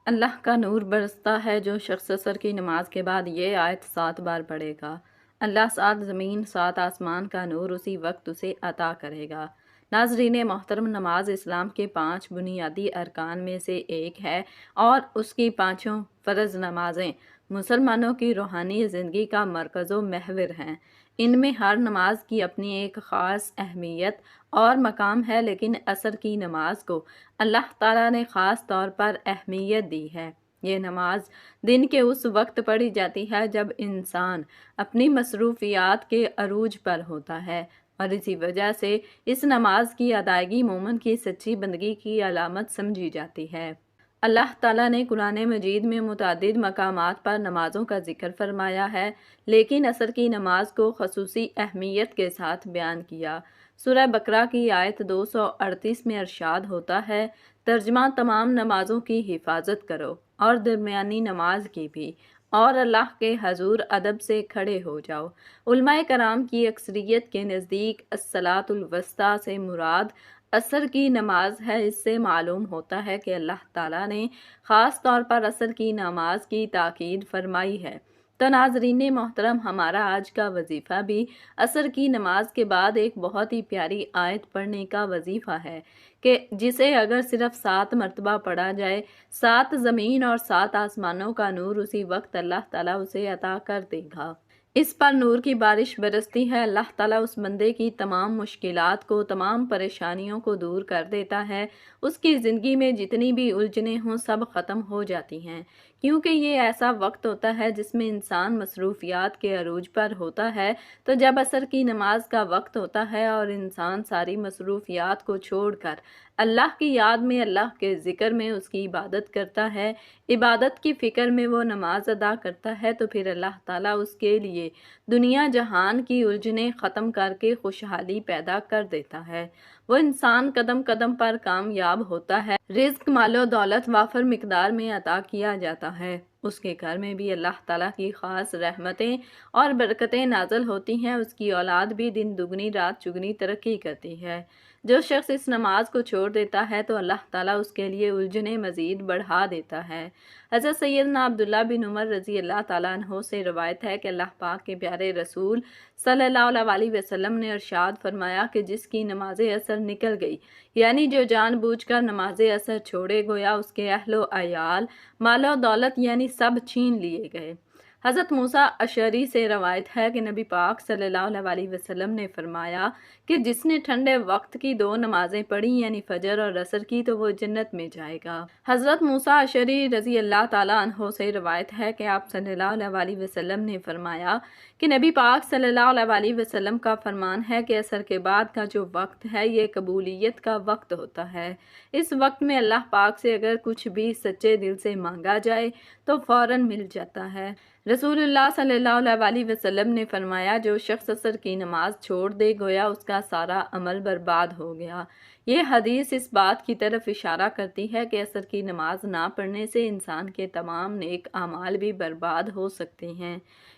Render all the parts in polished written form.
اللہ کا نور برستا ہے جو شخص عصر کی نماز کے بعد یہ آیت 7 بار پڑھے گا، اللہ 7 زمین 7 آسمان کا نور اسی وقت اسے عطا کرے گا۔ ناظرین محترم، نماز اسلام کے 5 بنیادی ارکان میں سے ایک ہے اور اس کی 5 فرض نمازیں مسلمانوں کی روحانی زندگی کا مرکز و محور ہیں۔ ان میں ہر نماز کی اپنی ایک خاص اہمیت اور مقام ہے، لیکن عصر کی نماز کو اللہ تعالیٰ نے خاص طور پر اہمیت دی ہے۔ یہ نماز دن کے اس وقت پڑھی جاتی ہے جب انسان اپنی مصروفیات کے عروج پر ہوتا ہے، اور اسی وجہ سے اس نماز کی ادائیگی مومن کی سچی بندگی کی علامت سمجھی جاتی ہے۔ اللہ تعالیٰ نے قرآن مجید میں متعدد مقامات پر نمازوں کا ذکر فرمایا ہے، لیکن عصر کی نماز کو خصوصی اہمیت کے ساتھ بیان کیا۔ سورہ بقرہ کی آیت 238 میں ارشاد ہوتا ہے، ترجمہ: تمام نمازوں کی حفاظت کرو اور درمیانی نماز کی بھی، اور اللہ کے حضور ادب سے کھڑے ہو جاؤ۔ علماء کرام کی اکثریت کے نزدیک الصلاۃ الوسطیٰ سے مراد عصر کی نماز ہے۔ اس سے معلوم ہوتا ہے کہ اللہ تعالیٰ نے خاص طور پر عصر کی نماز کی تاکید فرمائی ہے۔ تو ناظرین محترم، ہمارا آج کا وظیفہ بھی عصر کی نماز کے بعد ایک بہت ہی پیاری آیت پڑھنے کا وظیفہ ہے کہ جسے اگر صرف 7 مرتبہ پڑھا جائے، 7 زمین اور 7 آسمانوں کا نور اسی وقت اللہ تعالیٰ اسے عطا کر دے گا۔ اس پر نور کی بارش برستی ہے، اللہ تعالیٰ اس بندے کی تمام مشکلات کو، تمام پریشانیوں کو دور کر دیتا ہے، اس کی زندگی میں جتنی بھی الجھنیں ہوں سب ختم ہو جاتی ہیں، کیونکہ یہ ایسا وقت ہوتا ہے جس میں انسان مصروفیات کے عروج پر ہوتا ہے۔ تو جب عصر کی نماز کا وقت ہوتا ہے اور انسان ساری مصروفیات کو چھوڑ کر اللہ کی یاد میں، اللہ کے ذکر میں اس کی عبادت کرتا ہے، عبادت کی فکر میں وہ نماز ادا کرتا ہے، تو پھر اللہ تعالیٰ اس کے لیے دنیا جہان کی الجھنیں ختم کر کے خوشحالی پیدا کر دیتا ہے۔ وہ انسان قدم قدم پر کامیاب ہوتا ہے، رزق، مال و دولت وافر مقدار میں عطا کیا جاتا ہے، اس کے گھر میں بھی اللہ تعالیٰ کی خاص رحمتیں اور برکتیں نازل ہوتی ہیں، اس کی اولاد بھی دن دگنی رات چگنی ترقی کرتی ہے۔ جو شخص اس نماز کو چھوڑ دیتا ہے تو اللہ تعالیٰ اس کے لیے الجھنیں مزید بڑھا دیتا ہے۔ حضرت سیدنا عبداللہ بن عمر رضی اللہ تعالیٰ عنہ سے روایت ہے کہ اللہ پاک کے پیارے رسول صلی اللہ علیہ وسلم نے ارشاد فرمایا کہ جس کی نماز عصر نکل گئی، یعنی جو جان بوجھ کر نماز عصر چھوڑے، گویا اس کے اہل و عیال، مال و دولت یعنی سب چھین لیے گئے۔ حضرت موسیٰ اشعری سے روایت ہے کہ نبی پاک صلی اللہ علیہ وسلم نے فرمایا کہ جس نے ٹھنڈے وقت کی 2 نمازیں پڑھی، یعنی فجر اور عصر کی، تو وہ جنت میں جائے گا۔ حضرت موسیٰ اشعری رضی اللہ تعالیٰ عنہ سے روایت ہے کہ آپ صلی اللہ علیہ وسلم نے فرمایا کہ نبی پاک صلی اللہ علیہ وسلم کا فرمان ہے کہ عصر کے بعد کا جو وقت ہے یہ قبولیت کا وقت ہوتا ہے۔ اس وقت میں اللہ پاک سے اگر کچھ بھی سچے دل سے مانگا جائے تو فوراً مل جاتا ہے۔ رسول اللہ صلی اللہ علیہ وسلم نے فرمایا، جو شخص عصر کی نماز چھوڑ دے، گویا اس کا سارا عمل برباد ہو گیا۔ یہ حدیث اس بات کی طرف اشارہ کرتی ہے کہ عصر کی نماز نہ پڑھنے سے انسان کے تمام نیک اعمال بھی برباد ہو سکتے ہیں۔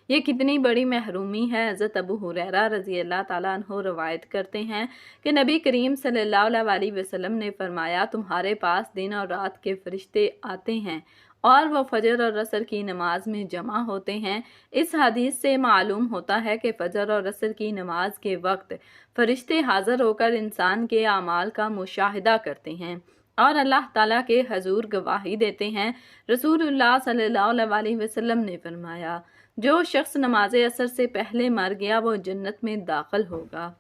یہ کتنی بڑی محرومی ہے۔ حضرت ابو ہریرہ رضی اللہ تعالیٰ عنہ روایت کرتے ہیں کہ نبی کریم صلی اللہ علیہ وسلم نے فرمایا، تمہارے پاس دن اور رات کے فرشتے آتے ہیں اور وہ فجر اور عصر کی نماز میں جمع ہوتے ہیں۔ اس حدیث سے معلوم ہوتا ہے کہ فجر اور عصر کی نماز کے وقت فرشتے حاضر ہو کر انسان کے اعمال کا مشاہدہ کرتے ہیں اور اللہ تعالیٰ کے حضور گواہی دیتے ہیں۔ رسول اللہ صلی اللہ علیہ وسلم نے فرمایا، جو شخص نماز عصر سے پہلے مر گیا وہ جنت میں داخل ہوگا،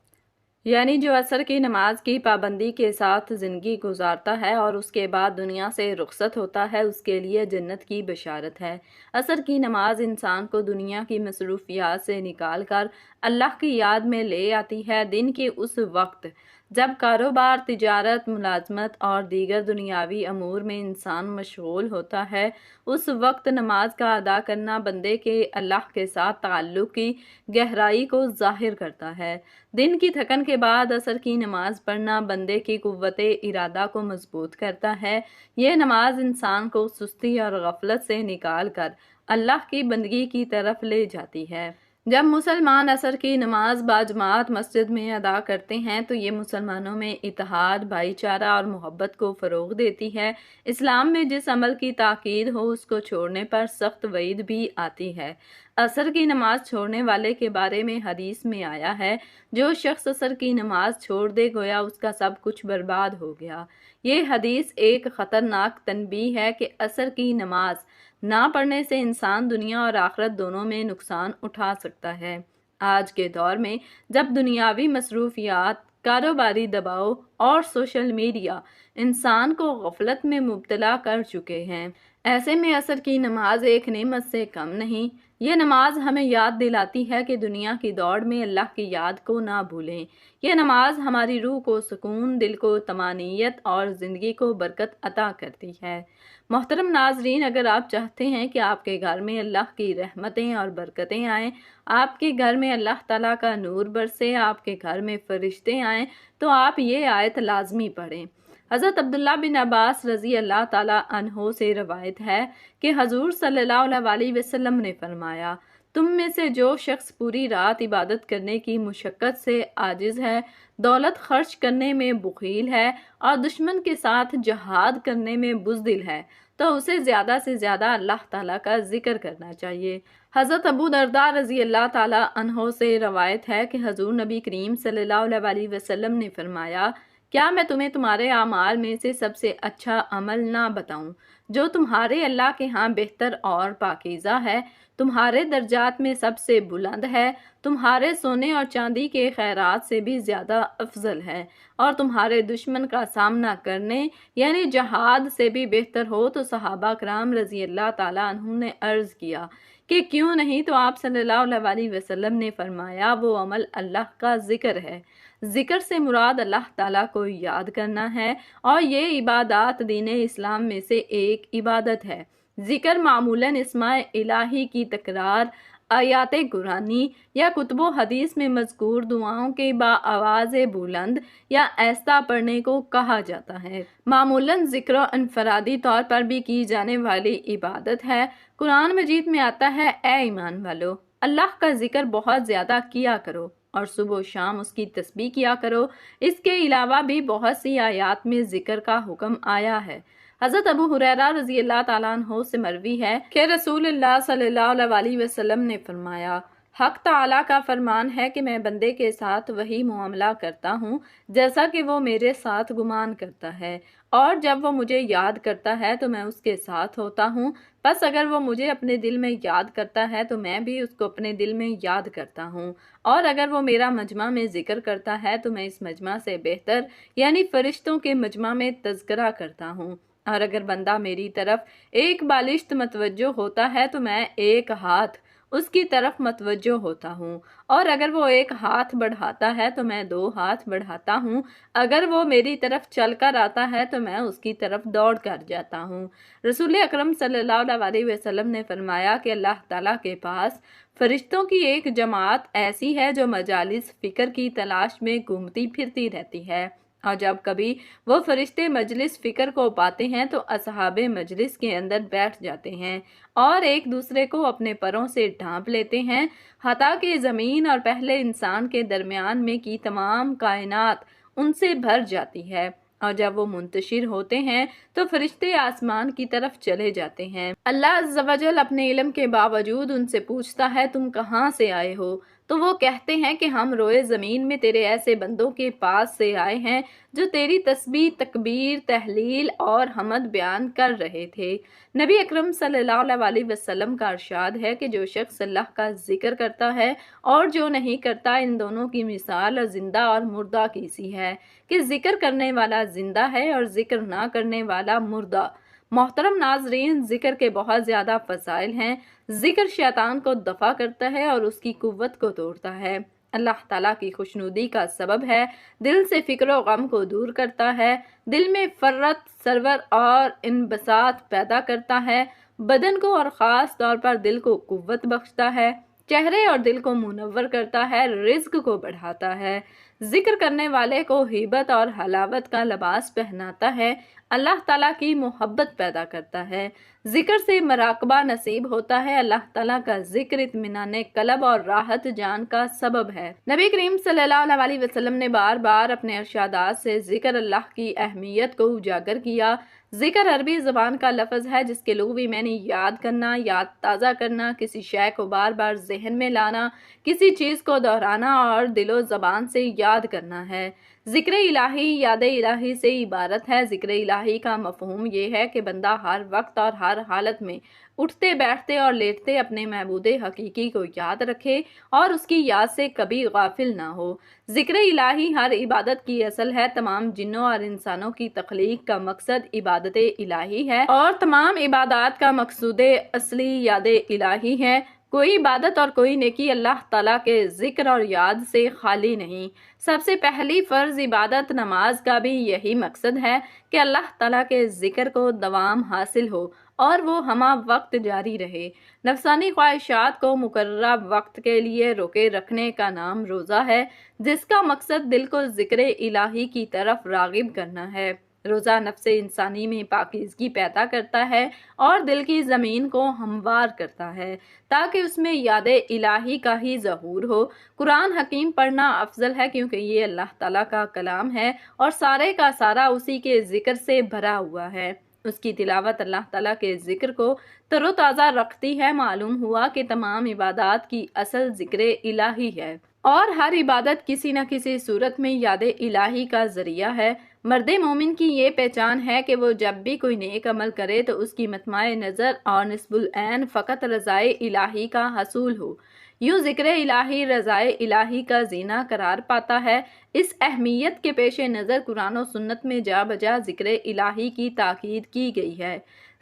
یعنی جو عصر کی نماز کی پابندی کے ساتھ زندگی گزارتا ہے اور اس کے بعد دنیا سے رخصت ہوتا ہے، اس کے لیے جنت کی بشارت ہے۔ عصر کی نماز انسان کو دنیا کی مصروفیات سے نکال کر اللہ کی یاد میں لے آتی ہے۔ دن کے اس وقت جب کاروبار، تجارت، ملازمت اور دیگر دنیاوی امور میں انسان مشغول ہوتا ہے، اس وقت نماز کا ادا کرنا بندے کے اللہ کے ساتھ تعلق کی گہرائی کو ظاہر کرتا ہے۔ دن کی تھکن کے بعد عصر کی نماز پڑھنا بندے کی قوت ارادہ کو مضبوط کرتا ہے۔ یہ نماز انسان کو سستی اور غفلت سے نکال کر اللہ کی بندگی کی طرف لے جاتی ہے۔ جب مسلمان عصر کی نماز باجماعت مسجد میں ادا کرتے ہیں تو یہ مسلمانوں میں اتحاد، بھائی چارہ اور محبت کو فروغ دیتی ہے۔ اسلام میں جس عمل کی تاکید ہو اس کو چھوڑنے پر سخت وعید بھی آتی ہے۔ عصر کی نماز چھوڑنے والے کے بارے میں حدیث میں آیا ہے، جو شخص عصر کی نماز چھوڑ دے گویا اس کا سب کچھ برباد ہو گیا۔ یہ حدیث ایک خطرناک تنبیہ ہے کہ عصر کی نماز نہ پڑھنے سے انسان دنیا اور آخرت دونوں میں نقصان اٹھا سکتا ہے۔ آج کے دور میں جب دنیاوی مصروفیات، کاروباری دباؤ اور سوشل میڈیا انسان کو غفلت میں مبتلا کر چکے ہیں، ایسے میں عصر کی نماز ایک نعمت سے کم نہیں۔ یہ نماز ہمیں یاد دلاتی ہے کہ دنیا کی دوڑ میں اللہ کی یاد کو نہ بھولیں۔ یہ نماز ہماری روح کو سکون، دل کو طمانینت اور زندگی کو برکت عطا کرتی ہے۔ محترم ناظرین، اگر آپ چاہتے ہیں کہ آپ کے گھر میں اللہ کی رحمتیں اور برکتیں آئیں، آپ کے گھر میں اللہ تعالیٰ کا نور برسے، آپ کے گھر میں فرشتے آئیں، تو آپ یہ آیت لازمی پڑھیں۔ حضرت عبداللہ بن عباس رضی اللہ تعالیٰ عنہ سے روایت ہے کہ حضور صلی اللہ علیہ وسلم نے فرمایا، تم میں سے جو شخص پوری رات عبادت کرنے کی مشقت سے عاجز ہے، دولت خرچ کرنے میں بخیل ہے اور دشمن کے ساتھ جہاد کرنے میں بزدل ہے، تو اسے زیادہ سے زیادہ اللہ تعالیٰ کا ذکر کرنا چاہیے۔ حضرت ابو درداء رضی اللہ تعالیٰ عنہ سے روایت ہے کہ حضور نبی کریم صلی اللہ علیہ وسلم نے فرمایا، کیا میں تمہیں تمہارے اعمال میں سے سب سے اچھا عمل نہ بتاؤں جو تمہارے اللہ کے ہاں بہتر اور پاکیزہ ہے، تمہارے درجات میں سب سے بلند ہے، تمہارے سونے اور چاندی کے خیرات سے بھی زیادہ افضل ہے، اور تمہارے دشمن کا سامنا کرنے یعنی جہاد سے بھی بہتر ہو؟ تو صحابہ کرام رضی اللہ تعالیٰ عنہ نے عرض کیا کہ کیوں نہیں؟ تو آپ صلی اللہ علیہ وسلم نے فرمایا، وہ عمل اللہ کا ذکر ہے۔ ذکر سے مراد اللہ تعالیٰ کو یاد کرنا ہے، اور یہ عبادات دین اسلام میں سے ایک عبادت ہے۔ ذکر معمولاً اسماء الہی کی تکرار، آیات قرآنی یا کتب و حدیث میں مذکور دعاؤں کے بآواز بلند یا ایسا پڑھنے کو کہا جاتا ہے۔ معمولاً ذکر و انفرادی طور پر بھی کی جانے والی عبادت ہے۔ قرآن مجید میں آتا ہے، اے ایمان والو، اللہ کا ذکر بہت زیادہ کیا کرو اور صبح و شام اس کی تسبیح کیا کرو۔ اس کے علاوہ بھی بہت سی آیات میں ذکر کا حکم آیا ہے۔ حضرت ابو ہریرہ رضی اللہ تعالیٰ عنہ سے مروی ہے کہ رسول اللہ صلی اللہ علیہ وسلم نے فرمایا، حق تعالیٰ کا فرمان ہے کہ میں بندے کے ساتھ وہی معاملہ کرتا ہوں جیسا کہ وہ میرے ساتھ گمان کرتا ہے، اور جب وہ مجھے یاد کرتا ہے تو میں اس کے ساتھ ہوتا ہوں، بس اگر وہ مجھے اپنے دل میں یاد کرتا ہے تو میں بھی اس کو اپنے دل میں یاد کرتا ہوں، اور اگر وہ میرا مجمع میں ذکر کرتا ہے تو میں اس مجمع سے بہتر یعنی فرشتوں کے مجمع میں تذکرہ کرتا ہوں، اور اگر بندہ میری طرف ایک بالشت متوجہ ہوتا ہے تو میں ایک ہاتھ اس کی طرف متوجہ ہوتا ہوں، اور اگر وہ ایک ہاتھ بڑھاتا ہے تو میں 2 ہاتھ بڑھاتا ہوں، اگر وہ میری طرف چل کر آتا ہے تو میں اس کی طرف دوڑ کر جاتا ہوں۔ رسول اکرم صلی اللہ علیہ وسلم نے فرمایا کہ اللہ تعالیٰ کے پاس فرشتوں کی ایک جماعت ایسی ہے جو مجالس فکر کی تلاش میں گھومتی پھرتی رہتی ہے، اور جب کبھی وہ فرشتے مجلس فکر کو پاتے ہیں تو اصحاب مجلس کے اندر بیٹھ جاتے ہیں اور ایک دوسرے کو اپنے پروں سے ڈھانپ لیتے ہیں، حتیٰ کہ زمین اور پہلے انسان کے درمیان میں کی تمام کائنات ان سے بھر جاتی ہے، اور جب وہ منتشر ہوتے ہیں تو فرشتے آسمان کی طرف چلے جاتے ہیں۔ اللہ عز و جل اپنے علم کے باوجود ان سے پوچھتا ہے، تم کہاں سے آئے ہو؟ تو وہ کہتے ہیں کہ ہم روئے زمین میں تیرے ایسے بندوں کے پاس سے آئے ہیں جو تیری تسبیح، تکبیر، تحلیل اور حمد بیان کر رہے تھے۔ نبی اکرم صلی اللہ علیہ وسلم کا ارشاد ہے کہ جو شخص اللہ کا ذکر کرتا ہے اور جو نہیں کرتا، ان دونوں کی مثال زندہ اور مردہ کی سی ہے، کہ ذکر کرنے والا زندہ ہے اور ذکر نہ کرنے والا مردہ۔ محترم ناظرین، ذکر کے بہت زیادہ فضائل ہیں۔ ذکر شیطان کو دفع کرتا ہے اور اس کی قوت کو توڑتا ہے، اللہ تعالیٰ کی خوشنودی کا سبب ہے، دل سے فکر و غم کو دور کرتا ہے، دل میں فرت، سرور اور انبساط پیدا کرتا ہے، بدن کو اور خاص طور پر دل کو قوت بخشتا ہے، چہرے اور دل کو منور کرتا ہے، رزق کو بڑھاتا ہے، ذکر کرنے والے کو ہیبت اور حلاوت کا لباس پہناتا ہے، اللہ تعالیٰ کی محبت پیدا کرتا ہے، ذکر سے مراقبہ نصیب ہوتا ہے، اللہ تعالیٰ کا ذکر اطمینان قلب اور راحت جان کا سبب ہے۔ نبی کریم صلی اللہ علیہ وسلم نے بار بار اپنے ارشادات سے ذکر اللہ کی اہمیت کو اجاگر کیا۔ ذکر عربی زبان کا لفظ ہے جس کے لغوی معنی یاد کرنا، یاد تازہ کرنا، کسی شے کو بار بار ذہن میں لانا، کسی چیز کو دہرانا اور دل و زبان سے یاد کرنا ہے۔ ذکر الہی یاد الہی سے عبارت ہے۔ ذکر الہی کا مفہوم یہ ہے کہ بندہ ہر وقت اور ہر حالت میں اٹھتے بیٹھتے اور لیٹتے اپنے معبود حقیقی کو یاد رکھے اور اس کی یاد سے کبھی غافل نہ ہو۔ ذکر الہی ہر عبادت کی اصل ہے۔ تمام جنوں اور انسانوں کی تخلیق کا مقصد عبادت الہی ہے اور تمام عبادات کا مقصود اصلی یاد الہی ہے۔ کوئی عبادت اور کوئی نیکی اللہ تعالیٰ کے ذکر اور یاد سے خالی نہیں۔ سب سے پہلی فرض عبادت نماز کا بھی یہی مقصد ہے کہ اللہ تعالیٰ کے ذکر کو دوام حاصل ہو اور وہ ہمہ وقت جاری رہے۔ نفسانی خواہشات کو مقررہ وقت کے لیے روکے رکھنے کا نام روزہ ہے، جس کا مقصد دل کو ذکر الہی کی طرف راغب کرنا ہے۔ روزہ نفس انسانی میں پاکیزگی پیدا کرتا ہے اور دل کی زمین کو ہموار کرتا ہے تاکہ اس میں یاد الہی کا ہی ظہور ہو۔ قرآن حکیم پڑھنا افضل ہے کیونکہ یہ اللہ تعالیٰ کا کلام ہے اور سارے کا سارا اسی کے ذکر سے بھرا ہوا ہے۔ اس کی تلاوت اللہ تعالیٰ کے ذکر کو تر و تازہ رکھتی ہے۔ معلوم ہوا کہ تمام عبادات کی اصل ذکر الہی ہے اور ہر عبادت کسی نہ کسی صورت میں یاد الہی کا ذریعہ ہے۔ مرد مومن کی یہ پہچان ہے کہ وہ جب بھی کوئی نیک عمل کرے تو اس کی مطمع نظر اور نصب العین فقط رضائے الہی کا حصول ہو۔ یوں ذکر الہی رضائے الہی کا زینہ قرار پاتا ہے۔ اس اہمیت کے پیش نظر قرآن و سنت میں جا بجا ذکر الہی کی تاکید کی گئی ہے۔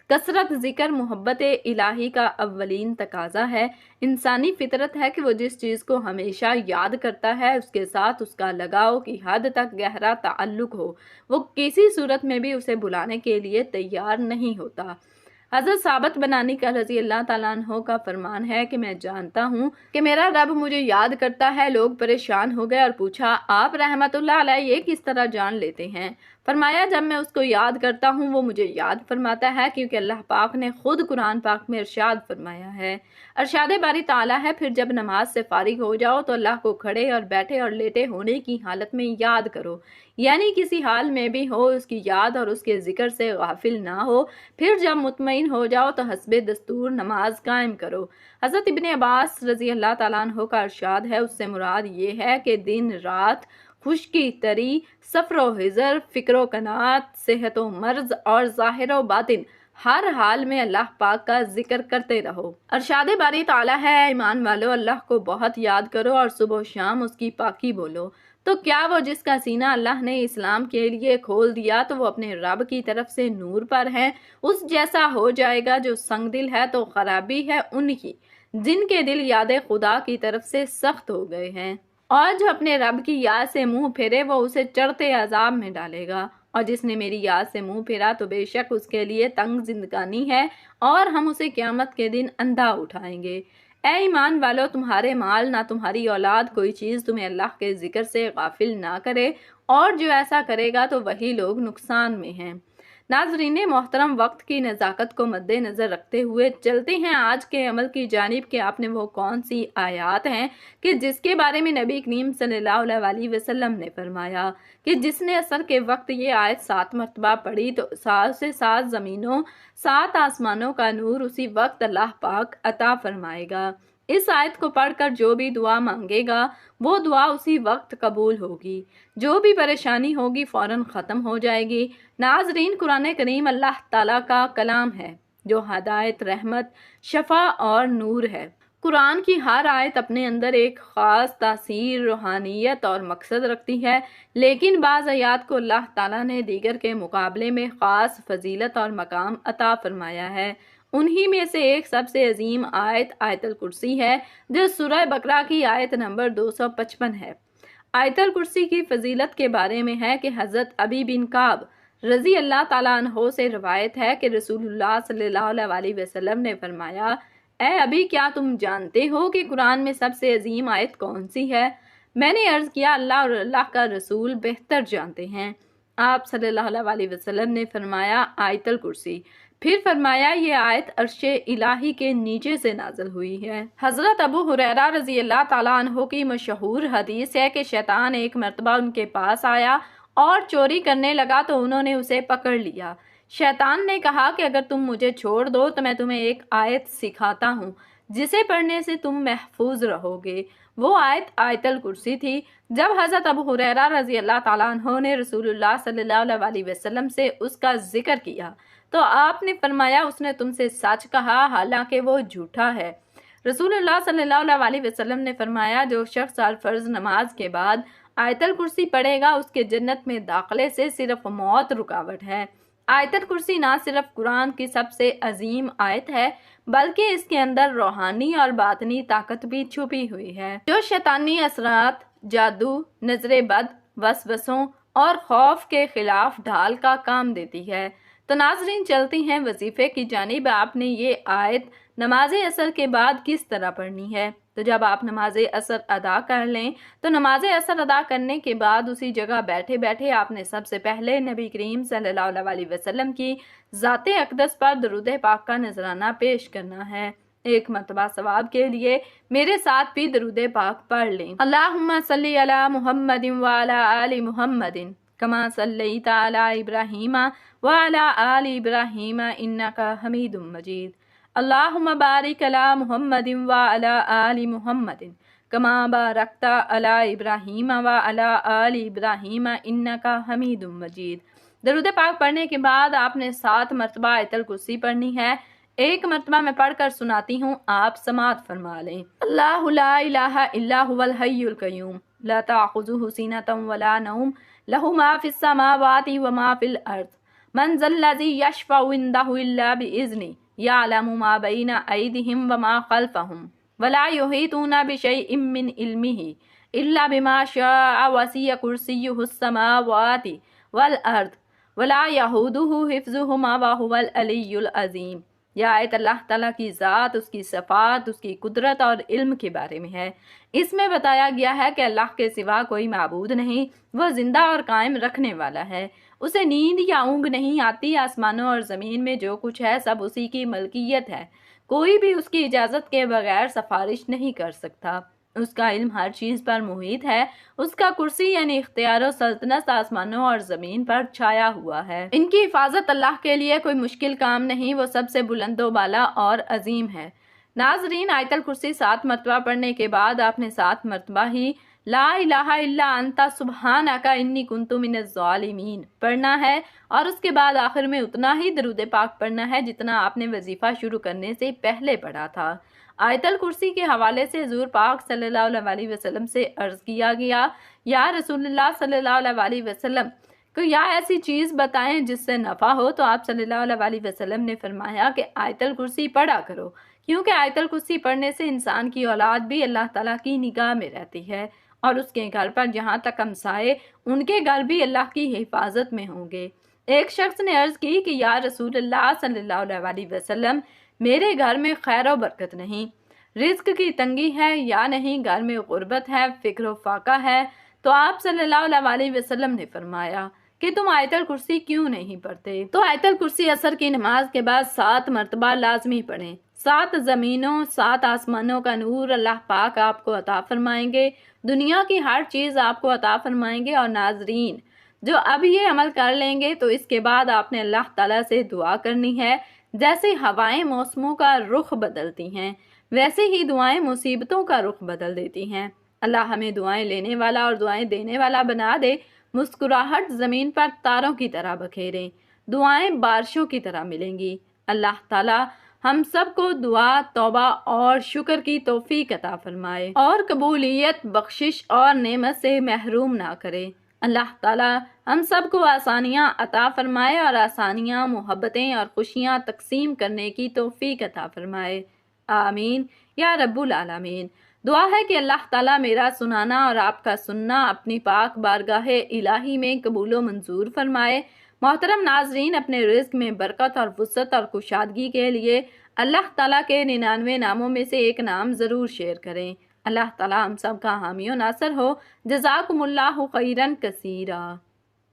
کثرت ذکر محبت الہی کا اولین تقاضا ہے۔ انسانی فطرت ہے کہ وہ جس چیز کو ہمیشہ یاد کرتا ہے اس کے ساتھ اس کا لگاؤ کی حد تک گہرا تعلق ہو، وہ کسی صورت میں بھی اسے بھلانے کے لیے تیار نہیں ہوتا۔ حضرت ثابت بنانی کا رضی اللہ تعالیٰ عنہ کا فرمان ہے کہ میں جانتا ہوں کہ میرا رب مجھے یاد کرتا ہے۔ لوگ پریشان ہو گئے اور پوچھا، آپ رحمت اللہ علیہ یہ کس طرح جان لیتے ہیں؟ فرمایا، جب میں اس کو یاد کرتا ہوں وہ مجھے یاد فرماتا ہے، کیونکہ اللہ پاک نے خود قرآن پاک میں ارشاد فرمایا ہے۔ ارشاد باری تعالیٰ ہے، پھر جب نماز سے فارغ ہو جاؤ تو اللہ کو کھڑے اور بیٹھے اور لیٹے ہونے کی حالت میں یاد کرو، یعنی کسی حال میں بھی ہو اس کی یاد اور اس کے ذکر سے غافل نہ ہو۔ پھر جب مطمئن ہو جاؤ تو حسب دستور نماز قائم کرو۔ حضرت ابن عباس رضی اللہ تعالیٰ عنہ کا ارشاد ہے، اس سے مراد یہ ہے کہ دن رات، خشکی تری، سفر و حضر، فکر و کنات، صحت و مرض اور ظاہر و باطن، ہر حال میں اللہ پاک کا ذکر کرتے رہو۔ ارشاد باری تعالیٰ ہے، ایمان والو اللہ کو بہت یاد کرو اور صبح و شام اس کی پاکی بولو۔ تو کیا وہ جس کا سینہ اللہ نے اسلام کے لیے کھول دیا تو وہ اپنے رب کی طرف سے نور پر ہے؟ اس جیسا ہو جائے گا۔ جو سنگ دل ہے تو خرابی ہے ان کی جن کے دل یاد خدا کی طرف سے سخت ہو گئے ہیں، اور جو اپنے رب کی یاد سے منہ پھیرے وہ اسے چڑھتے عذاب میں ڈالے گا، اور جس نے میری یاد سے منہ پھیرا تو بے شک اس کے لیے تنگ زندگانی ہے اور ہم اسے قیامت کے دن اندھا اٹھائیں گے۔ اے ایمان والو، تمہارے مال نہ تمہاری اولاد کوئی چیز تمہیں اللہ کے ذکر سے غافل نہ کرے، اور جو ایسا کرے گا تو وہی لوگ نقصان میں ہیں۔ ناظرین محترم، وقت کی نزاکت کو مد نظر رکھتے ہوئے چلتے ہیں آج کے عمل کی جانب کہ آپ نے وہ کون سی آیات ہیں کہ جس کے بارے میں نبی کریم صلی اللہ علیہ وسلم نے فرمایا کہ جس نے عصر کے وقت یہ آیت 7 مرتبہ پڑھی تو 7 سے 7 زمینوں 7 آسمانوں کا نور اسی وقت اللہ پاک عطا فرمائے گا۔ اس آیت کو پڑھ کر جو بھی دعا مانگے گا وہ دعا اسی وقت قبول ہوگی، جو بھی پریشانی ہوگی فوراً ختم ہو جائے گی۔ ناظرین، قرآن کریم اللہ تعالیٰ کا کلام ہے جو ہدایت، رحمت، شفا اور نور ہے۔ قرآن کی ہر آیت اپنے اندر ایک خاص تاثیر، روحانیت اور مقصد رکھتی ہے، لیکن بعض آیات کو اللہ تعالیٰ نے دیگر کے مقابلے میں خاص فضیلت اور مقام عطا فرمایا ہے۔ انہی میں سے ایک سب سے عظیم آیت آیت الکرسی ہے جو سورہ بقرہ کی آیت نمبر 255 ہے۔ آیت الکرسی کی فضیلت کے بارے میں ہے کہ حضرت ابی بن کعب رضی اللہ تعالیٰ عنہ سے روایت ہے کہ رسول اللہ صلی اللہ علیہ وسلم نے فرمایا، اے ابھی کیا تم جانتے ہو کہ قرآن میں سب سے عظیم آیت کون سی ہے؟ میں نے عرض کیا اللہ اور اللہ کا رسول بہتر جانتے ہیں۔ آپ صلی اللہ علیہ وسلم نے فرمایا آیت الکرسی، پھر فرمایا یہ آیت عرش الہی کے نیچے سے نازل ہوئی ہے۔ حضرت ابو ہریرہ رضی اللہ تعالیٰ عنہ کی مشہور حدیث ہے کہ شیطان ایک مرتبہ ان کے پاس آیا اور چوری کرنے لگا تو انہوں نے اسے پکڑ لیا۔ شیطان نے کہا کہ اگر تم مجھے چھوڑ دو تو میں تمہیں ایک آیت سکھاتا ہوں جسے پڑھنے سے تم محفوظ رہو گے۔ وہ آیت آیت الکرسی تھی۔ جب حضرت ابو ہریرہ رضی اللہ تعالیٰ عنہ نے رسول اللہ صلی اللہ علیہ وسلم سے اس کا ذکر کیا تو آپ نے فرمایا اس نے تم سے سچ کہا حالانکہ وہ جھوٹا ہے۔ رسول اللہ صلی اللہ علیہ وسلم نے فرمایا جو شخص ہر فرض نماز کے بعد آیت الکرسی پڑھے گا اس کے جنت میں داخلے سے صرف موت رکاوٹ ہے۔ آیت الکرسی نہ صرف قرآن کی سب سے عظیم آیت ہے بلکہ اس کے اندر روحانی اور باطنی طاقت بھی چھپی ہوئی ہے جو شیطانی اثرات، جادو، نظر بد، وسوسوں اور خوف کے خلاف ڈھال کا کام دیتی ہے۔ تو ناظرین چلتی ہیں وظیفے کی جانب۔ آپ نے یہ آیت نماز عصر کے بعد کس طرح پڑھنی ہے؟ تو جب آپ نماز عصر ادا کر لیں تو نماز عصر ادا کرنے کے بعد اسی جگہ بیٹھے بیٹھے آپ نے سب سے پہلے نبی کریم صلی اللہ علیہ وسلم کی ذات اقدس پر درود پاک کا نذرانہ پیش کرنا ہے۔ ایک مرتبہ ثواب کے لیے میرے ساتھ بھی درود پاک پڑھ لیں۔ اللہم صلی علی محمد وعلی آل محمد کما صلیت علی ابراہیم وعلی آل ابراہیم انکا حمید مجید۔ اللہم بارک علی محمد وعلی آل محمد کما بارکت علی ابراہیم وعلی آل ابراہیم انکا حمید مجید۔ درود پاک پڑھنے کے بعد آپ نے 7 مرتبہ آیت الکرسی پڑھنی ہے۔ ایک مرتبہ میں پڑھ کر سناتی ہوں، آپ سماعت فرما لیں۔ اللہ لا الہ الا هو الحی القیوم لا تأخذہ سینۃ ولا نوم لہ ما فی السماوات وما فی الارض من ذا الذی یشفع عندہ الا بإذنہ یعلم ما بین ایدیہم وما خلفہم ولا یحیطون بشیء من علمہ الا بما شاء وسع کرسیہ السماوات والارض ولا یؤودہ حفظہما وہو العلی العظیم۔ یہ آیت اللہ تعالیٰ کی ذات، اس کی صفات، اس کی قدرت اور علم کے بارے میں ہے۔ اس میں بتایا گیا ہے کہ اللہ کے سوا کوئی معبود نہیں، وہ زندہ اور قائم رکھنے والا ہے، اسے نیند یا اونگ نہیں آتی، آسمانوں اور زمین میں جو کچھ ہے سب اسی کی ملکیت ہے، کوئی بھی اس کی اجازت کے بغیر سفارش نہیں کر سکتا، اس کا علم ہر چیز پر محیط ہے، اس کا کرسی یعنی اختیار و سلطنت آسمانوں اور زمین پر چھایا ہوا ہے۔ ان کی حفاظت اللہ کے لیے کوئی مشکل کام نہیں، وہ سب سے بلند و بالا اور عظیم ہے۔ ناظرین آیت الکرسی 7 مرتبہ پڑھنے کے بعد آپ نے 7 مرتبہ ہی لا الہ الا انت سبحانک انی کنت من الظالمین پڑھنا ہے، اور اس کے بعد آخر میں اتنا ہی درود پاک پڑھنا ہے جتنا آپ نے وظیفہ شروع کرنے سے پہلے پڑھا تھا۔ آیت الکرسی کے حوالے سے حضور پاک صلی اللہ علیہ وسلم سے عرض کیا گیا، یا رسول اللہ صلی اللہ علیہ وسلم کو یا ایسی چیز بتائیں جس سے نفع ہو، تو آپ صلی اللہ علیہ وسلم نے فرمایا کہ آیت الکرسی پڑھا کرو، کیونکہ آیت الکرسی پڑھنے سے انسان کی اولاد بھی اللہ تعالیٰ کی نگاہ میں رہتی ہے، اور اس کے گھر پر جہاں تک ہمسائے ان کے گھر بھی اللہ کی حفاظت میں ہوں گے۔ ایک شخص نے عرض کی کہ یا رسول اللہ صلی اللہ علیہ وسلم، میرے گھر میں خیر و برکت نہیں، رزق کی تنگی ہے یا نہیں، گھر میں غربت ہے، فکر و فاقہ ہے، تو آپ صلی اللہ علیہ وسلم نے فرمایا کہ تم آیت الکرسی کیوں نہیں پڑھتے؟ تو آیت الکرسی عصر کی نماز کے بعد 7 مرتبہ لازمی پڑھیں۔ 7 زمینوں 7 آسمانوں کا نور اللہ پاک آپ کو عطا فرمائیں گے، دنیا کی ہر چیز آپ کو عطا فرمائیں گے۔ اور ناظرین جو اب یہ عمل کر لیں گے تو اس کے بعد آپ نے اللہ تعالیٰ سے دعا کرنی ہے، جیسے ہوائیں موسموں کا رخ بدلتی ہیں ویسے ہی دعائیں مصیبتوں کا رخ بدل دیتی ہیں۔ اللہ ہمیں دعائیں لینے والا اور دعائیں دینے والا بنا دے، مسکراہٹ زمین پر تاروں کی طرح بکھیریں، دعائیں بارشوں کی طرح ملیں گی۔ اللہ تعالیٰ ہم سب کو دعا، توبہ اور شکر کی توفیق عطا فرمائے اور قبولیت، بخشش اور نعمت سے محروم نہ کرے۔ اللہ تعالیٰ ہم سب کو آسانیاں عطا فرمائے اور آسانیاں، محبتیں اور خوشیاں تقسیم کرنے کی توفیق عطا فرمائے۔ آمین یا رب العالمین۔ دعا ہے کہ اللہ تعالیٰ میرا سنانا اور آپ کا سننا اپنی پاک بارگاہ الہی میں قبول و منظور فرمائے، محترم ناظرین، اپنے رزق میں برکت اور وسعت اور کشادگی کے لیے اللہ تعالیٰ کے 99 ناموں میں سے ایک نام ضرور شیئر کریں۔ اللہ تعالیٰ ہم سب کا حامی و ناصر ہو۔ جزاکم اللہ خیرن کثیرا۔